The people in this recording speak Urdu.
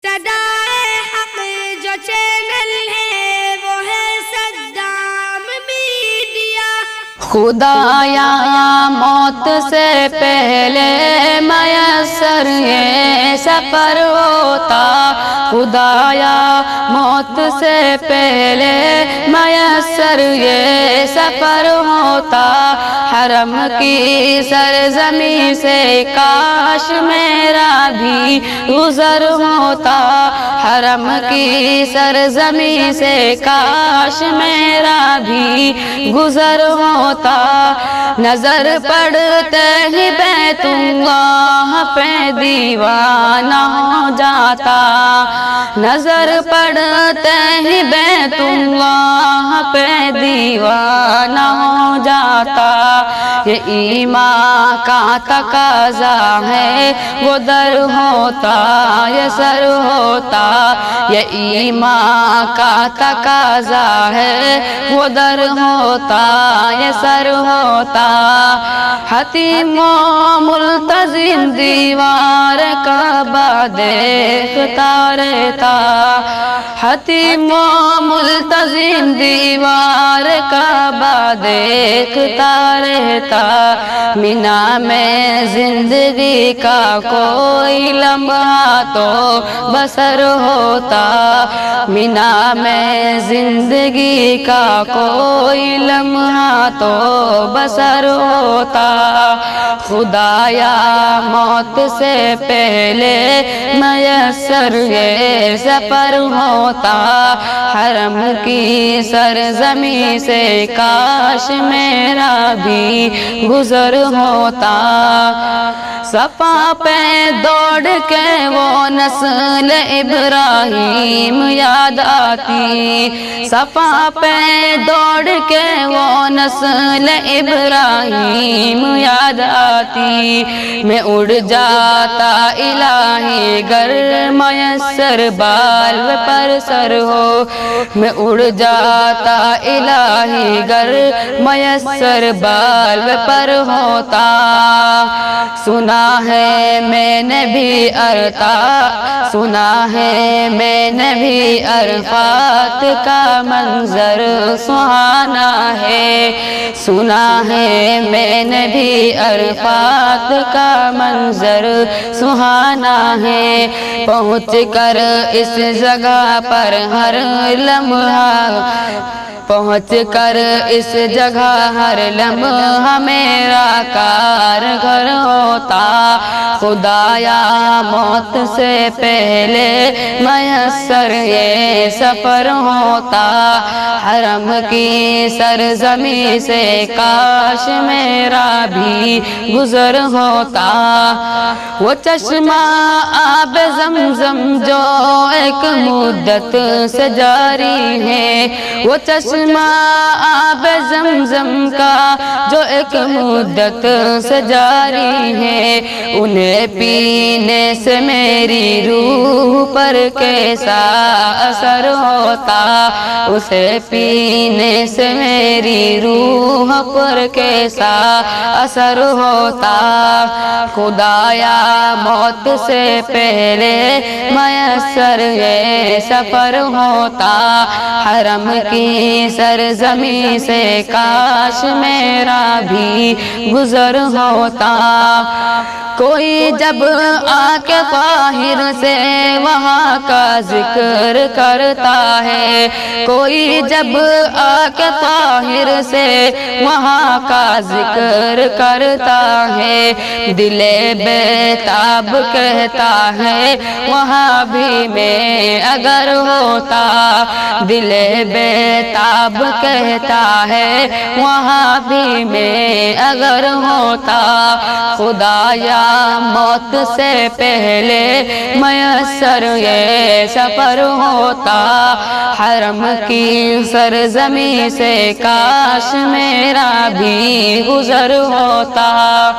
صدائے حق جو چینل ہے وہ ہے صدام میڈیا۔ خدایا موت سے پہلے میسر یہ سفر ہوتا، خدایا موت سے پہلے میسر یہ سفر ہوتا، حرم کی سرزمین سے کاش میرا بھی گزر ہوتا، حرم کی سرزمین سے کاش میرا بھی گزر ہوتا، نظر پڑتے ہی بیت اللہ پہ دیوانہ ہو جاتا، نظر پڑتے ہی بیت اللہ پہ دیوانہ ہو جاتا، یہ ایمان کا تقاضا ہے وہ در ہوتا یہ سر ہوتا، یہ ایمان کا تقاضا ہے وہ در ہوتا یہ سر ہوتا، حتیم و ملتزم دیوار کعبہ دیکھتا رہتا، حتیم و ملتزم دیوار کعبہ دیکھتا رہتا، مینا میں زندگی کا کوئی لمحہ تو بسر ہوتا، مینا میں زندگی کا کوئی لمحہ تو بسر ہوتا، خدایا موت سے پہلے میسر یہ سفر ہوتا، حرم کی سرزمین سے کاش میرا بھی گزر ہوتا، صفا پہ دوڑ کے وہ نسل ابراہیم یاد آتی، صفا پہ دوڑ کے وہ نسل ابراہیم یاد آتی، میں اڑ جاتا الہی گر میسر بالو پر سر ہو، میں اڑ جاتا الہی گر میسر بالو پر ہوتا، سنا ہے میں نے بھی ارتا، سنا ہے میں نے بھی عرفات کا منظر سہانا ہے، سنا ہے میں نے بھی عرفات کا منظر سہانا ہے، پہنچ کر اس جگہ پر ہر لمحہ، پہنچ کر اس جگہ ہر لمحہ میرا کارگر ہوتا، خدایا موت سے پہلے میسر یہ سفر ہوتا، حرم کی سرزمین سے کاش میرا بھی گزر ہوتا، وہ چشمہ آب زمزم جو ایک مدت سے جاری ہے، وہ چشمہ آب زمزم کا جو ایک مدت سے جاری ہے، انہیں پینے سے میری روح پر کیسا اثر ہوتا، اسے پینے سے میری روح پر کیسا اثر ہوتا، خدایا موت سے پہلے میسر یہ سفر ہوتا، حرم کی سرزمین سے کاش میرا بھی گزر ہوتا، کوئی جب آ کے طاہر سے وہاں کا ذکر کرتا ہے، کوئی جب آ کے طاہر سے وہاں کا ذکر کرتا ہے، دل بیتاب کہتا ہے وہاں بھی میں اگر ہوتا، دل بیتاب کہتا ہے وہاں بھی میں اگر ہوتا، خدایا موت سے پہلے میسر یہ سفر ہوتا، حرم کی سرزمین سے کاش میرا بھی گزر ہوتا۔